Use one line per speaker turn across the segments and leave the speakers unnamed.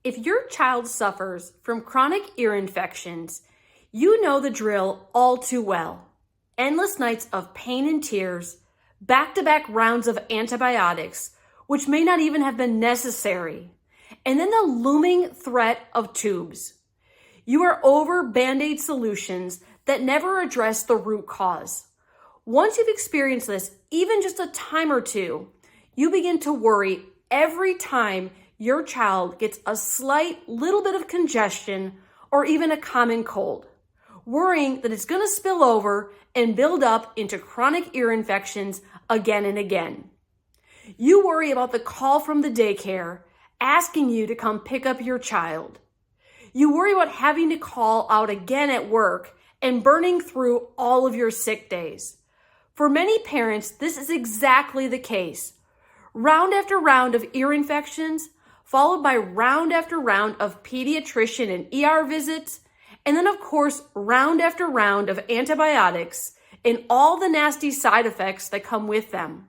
If your child suffers from chronic ear infections, you know the drill all too well. Endless nights of pain and tears, back-to-back rounds of antibiotics, which may not even have been necessary, and then the looming threat of tubes. You are over Band-Aid solutions that never address the root cause. Once you've experienced this, even just a time or two, you begin to worry every time your child gets a slight little bit of congestion or even a common cold, worrying that it's going to spill over and build up into chronic ear infections again and again. You worry about the call from the daycare asking you to come pick up your child. You worry about having to call out again at work and burning through all of your sick days. For many parents, this is exactly the case. Round after round of ear infections, followed by round after round of pediatrician and ER visits, and then of course, round after round of antibiotics and all the nasty side effects that come with them.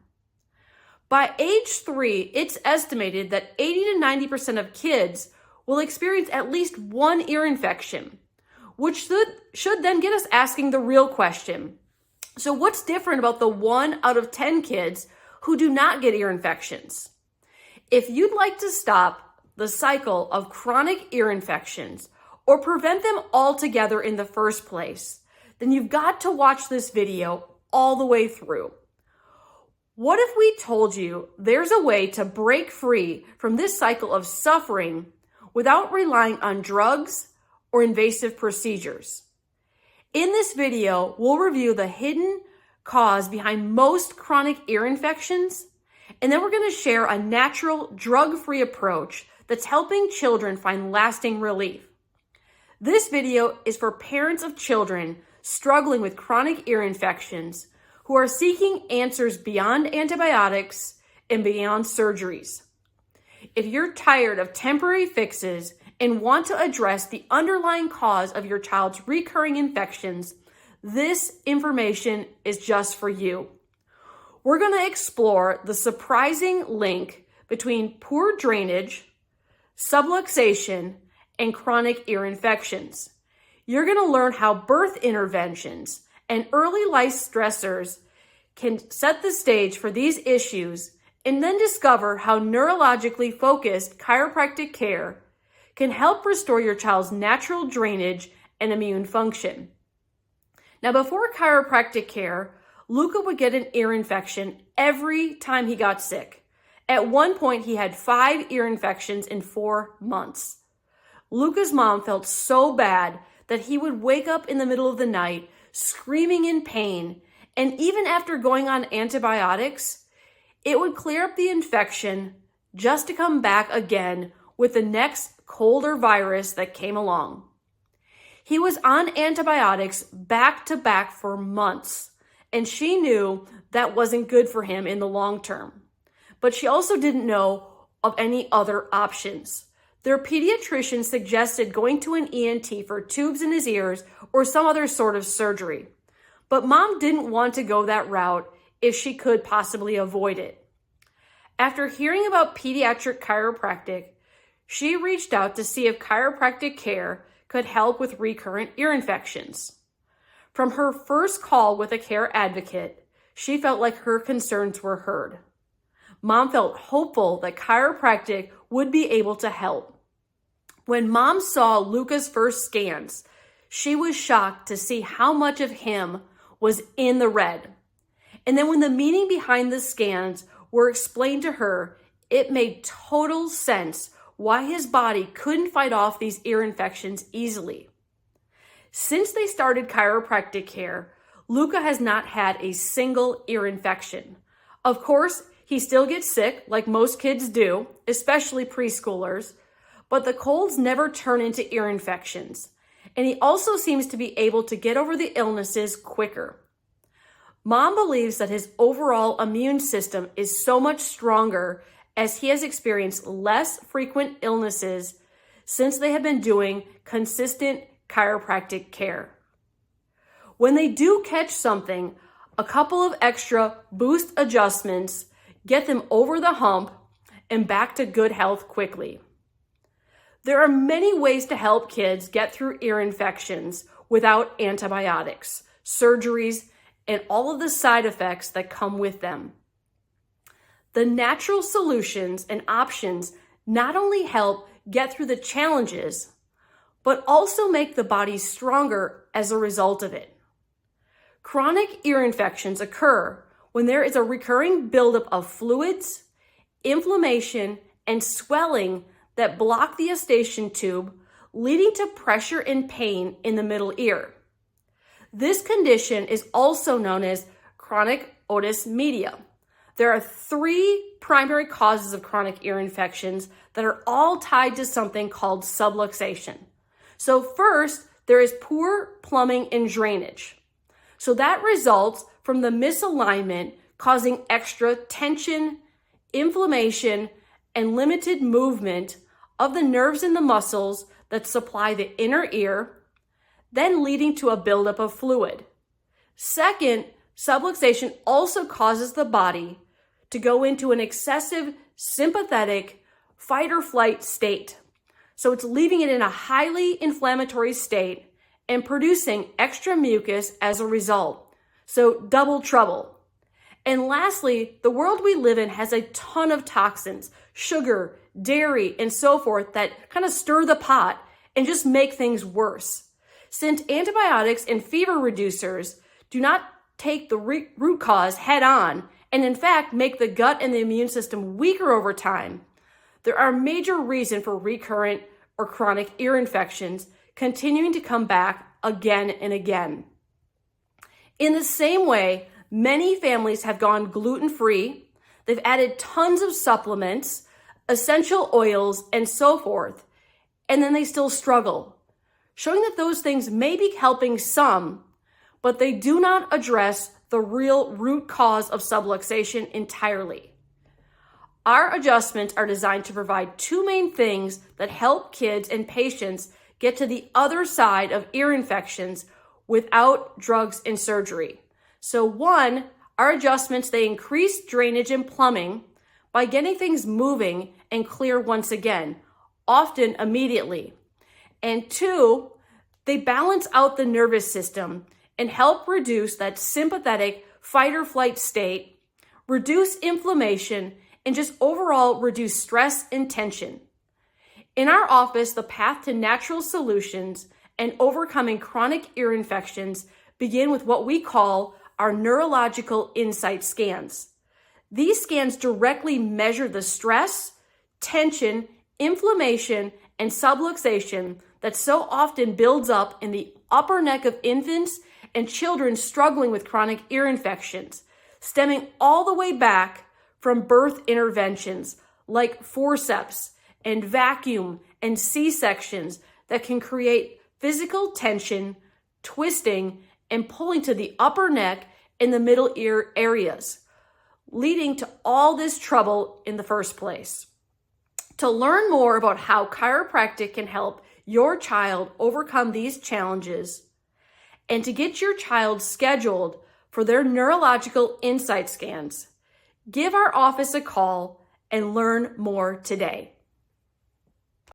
By age 3, it's estimated that 80 to 90% of kids will experience at least one ear infection, which should then get us asking the real question. So what's different about the 1 out of 10 kids who do not get ear infections? If you'd like to stop the cycle of chronic ear infections or prevent them altogether in the first place, then you've got to watch this video all the way through. What if we told you there's a way to break free from this cycle of suffering without relying on drugs or invasive procedures? In this video, we'll review the hidden cause behind most chronic ear infections, and then we're going to share a natural, drug-free approach that's helping children find lasting relief. This video is for parents of children struggling with chronic ear infections who are seeking answers beyond antibiotics and beyond surgeries. If you're tired of temporary fixes and want to address the underlying cause of your child's recurring infections, this information is just for you. We're going to explore the surprising link between poor drainage, subluxation, and chronic ear infections. You're going to learn how birth interventions and early life stressors can set the stage for these issues, and then discover how neurologically focused chiropractic care can help restore your child's natural drainage and immune function. Now, before chiropractic care, Luca would get an ear infection every time he got sick. At one point, he had 5 ear infections in 4 months. Luca's mom felt so bad that he would wake up in the middle of the night screaming in pain, and even after going on antibiotics, it would clear up the infection just to come back again with the next cold or virus that came along. He was on antibiotics back to back for months, and she knew that wasn't good for him in the long term. But she also didn't know of any other options. Their pediatrician suggested going to an ENT for tubes in his ears or some other sort of surgery. But mom didn't want to go that route if she could possibly avoid it. After hearing about pediatric chiropractic, she reached out to see if chiropractic care could help with recurrent ear infections. From her first call with a care advocate, she felt like her concerns were heard. Mom felt hopeful that chiropractic would be able to help. When mom saw Luca's first scans, she was shocked to see how much of him was in the red. And then when the meaning behind the scans were explained to her, it made total sense why his body couldn't fight off these ear infections easily. Since they started chiropractic care, Luca has not had a single ear infection. Of course, he still gets sick, like most kids do, especially preschoolers, but the colds never turn into ear infections. And he also seems to be able to get over the illnesses quicker. Mom believes that his overall immune system is so much stronger as he has experienced less frequent illnesses since they have been doing consistent chiropractic care. When they do catch something, a couple of extra boost adjustments get them over the hump and back to good health quickly. There are many ways to help kids get through ear infections without antibiotics, surgeries, and all of the side effects that come with them. The natural solutions and options not only help get through the challenges, but also make the body stronger as a result of it. Chronic ear infections occur when there is a recurring buildup of fluids, inflammation, and swelling that block the eustachian tube, leading to pressure and pain in the middle ear. This condition is also known as chronic otitis media. There are 3 primary causes of chronic ear infections that are all tied to something called subluxation. So first, there is poor plumbing and drainage. So that results from the misalignment causing extra tension, inflammation, and limited movement of the nerves and the muscles that supply the inner ear, then leading to a buildup of fluid. Second, subluxation also causes the body to go into an excessive sympathetic fight or flight state. So it's leaving it in a highly inflammatory state and producing extra mucus as a result. So double trouble. And lastly, the world we live in has a ton of toxins, sugar, dairy, and so forth that kind of stir the pot and just make things worse. Since antibiotics and fever reducers do not take the root cause head on, and in fact make the gut and the immune system weaker over time, there are major reasons for recurrent or chronic ear infections continuing to come back again and again. In the same way, many families have gone gluten-free, they've added tons of supplements, essential oils, and so forth, and then they still struggle, showing that those things may be helping some, but they do not address the real root cause of subluxation entirely. Our adjustments are designed to provide 2 main things that help kids and patients get to the other side of ear infections without drugs and surgery. So 1, our adjustments, they increase drainage and plumbing by getting things moving and clear once again, often immediately. And 2, they balance out the nervous system and help reduce that sympathetic fight or flight state, reduce inflammation, and just overall reduce stress and tension. In our office, the path to natural solutions and overcoming chronic ear infections begin with what we call our neurological insight scans. These scans directly measure the stress, tension, inflammation, and subluxation that so often builds up in the upper neck of infants and children struggling with chronic ear infections, stemming all the way back from birth interventions like forceps and vacuum and C-sections that can create physical tension, twisting, and pulling to the upper neck and the middle ear areas, leading to all this trouble in the first place. To learn more about how chiropractic can help your child overcome these challenges, and to get your child scheduled for their neurological insight scans, give our office a call and learn more today.